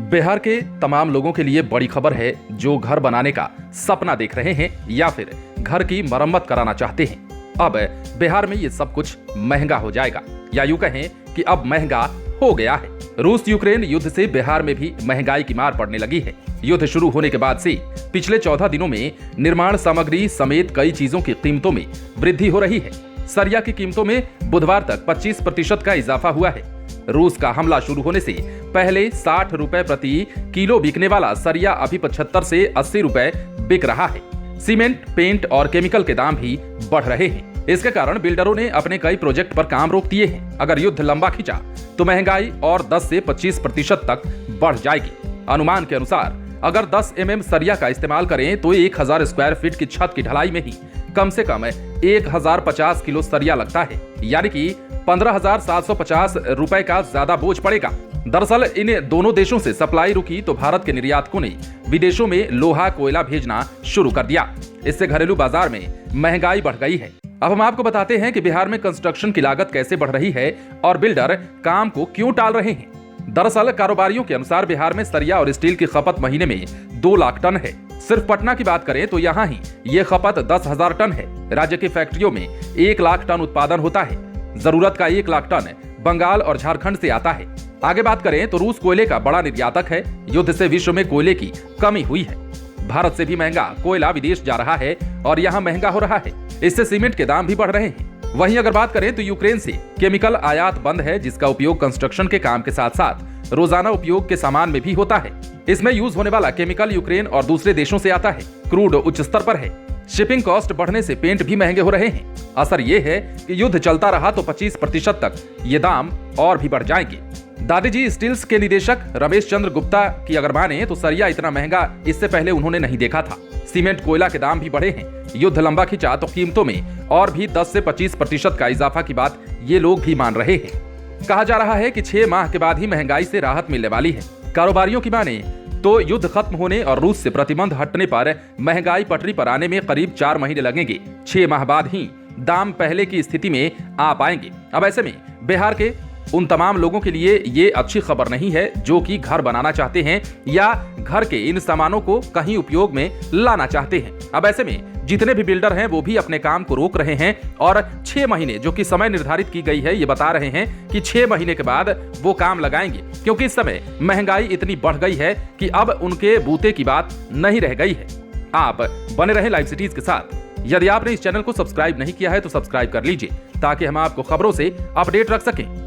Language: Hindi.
बिहार के तमाम लोगों के लिए बड़ी खबर है जो घर बनाने का सपना देख रहे हैं या फिर घर की मरम्मत कराना चाहते हैं। अब बिहार में ये सब कुछ महंगा हो जाएगा या यूं कहें कि अब महंगा हो गया है। रूस यूक्रेन युद्ध से बिहार में भी महंगाई की मार पड़ने लगी है। युद्ध शुरू होने के बाद से पिछले 14 दिनों में निर्माण सामग्री समेत कई चीजों की कीमतों में वृद्धि हो रही है। सरिया की कीमतों में बुधवार तक 25% का इजाफा हुआ है। रूस का हमला शुरू होने से पहले 60 रुपए प्रति किलो बिकने वाला सरिया अभी 75 से 80 रुपए बिक रहा है। सीमेंट, पेंट और केमिकल के दाम भी बढ़ रहे हैं। इसके कारण बिल्डरों ने अपने कई प्रोजेक्ट पर काम रोक दिए हैं। अगर युद्ध लंबा खिंचा तो महंगाई और 10 से 25% तक बढ़ जाएगी। अनुमान के अनुसार अगर 10 mm सरिया का इस्तेमाल करें तो 1000 स्क्वायर फीट की छत की ढलाई में ही कम से कम 1050 किलो सरिया लगता है, यानी कि 15,750 रुपए का ज्यादा बोझ पड़ेगा। दरअसल इन दोनों देशों से सप्लाई रुकी तो भारत के निर्यातकों ने विदेशों में लोहा कोयला भेजना शुरू कर दिया। इससे घरेलू बाजार में महंगाई बढ़ गई है। अब हम आपको बताते हैं कि बिहार में कंस्ट्रक्शन की लागत कैसे बढ़ रही है और बिल्डर काम को क्यों टाल रहे हैं। दरअसल कारोबारियों के अनुसार बिहार में सरिया और स्टील की खपत महीने में 2 लाख टन है। सिर्फ पटना की बात करें तो यहाँ ही ये खपत 10,000 टन है। राज्य की फैक्ट्रियों में 1 लाख टन उत्पादन होता है। जरूरत का 1 लाख टन बंगाल और झारखंड से आता है। आगे बात करें तो रूस कोयले का बड़ा निर्यातक है। युद्ध से विश्व में कोयले की कमी हुई है। भारत से भी महंगा कोयला विदेश जा रहा है और यहाँ महंगा हो रहा है। इससे सीमेंट के दाम भी बढ़ रहे हैं। वहीं अगर बात करें तो यूक्रेन से केमिकल आयात बंद है, जिसका उपयोग कंस्ट्रक्शन के काम के साथ साथ रोजाना उपयोग के सामान में भी होता है। इसमें यूज होने वाला केमिकल यूक्रेन और दूसरे देशों से आता है। क्रूड उच्च स्तर पर है। शिपिंग कॉस्ट बढ़ने से पेंट भी महंगे हो रहे हैं। असर ये है कि युद्ध चलता रहा तो 25% तक ये दाम और भी बढ़ जाएंगे। दादीजी स्टील्स के निदेशक रमेश चंद्र गुप्ता की अगर माने तो सरिया इतना महंगा इससे पहले उन्होंने नहीं देखा था। सीमेंट, कोयला के दाम भी बढ़े हैं। युद्ध लंबा खिंचा तो कीमतों में और भी 10 से 25% का इजाफा की बात ये लोग भी मान रहे हैं। कहा जा रहा है कि 6 माह के बाद ही महंगाई से राहत मिलने वाली है। कारोबारियों की माने तो युद्ध खत्म होने और रूस से प्रतिबंध हटने पर महंगाई पटरी पर आने में करीब 4 महीने लगेंगे। 6 माह बाद ही दाम पहले की स्थिति में आ पाएंगे। अब ऐसे में बिहार के उन तमाम लोगों के लिए ये अच्छी खबर नहीं है जो कि घर बनाना चाहते हैं या घर के इन सामानों को कहीं उपयोग में लाना चाहते हैं। अब ऐसे में जितने भी बिल्डर हैं वो भी अपने काम को रोक रहे हैं और 6 महीने जो कि समय निर्धारित की गई है, ये बता रहे हैं कि 6 महीने के बाद वो काम लगाएंगे, क्योंकि इस समय महंगाई इतनी बढ़ गई है कि अब उनके बूते की बात नहीं रह गई है। आप बने रहें लाइव सिटीज के साथ। यदि आपने इस चैनल को सब्सक्राइब नहीं किया है तो सब्सक्राइब कर लीजिए ताकि हम आपको खबरों से अपडेट रख सकें।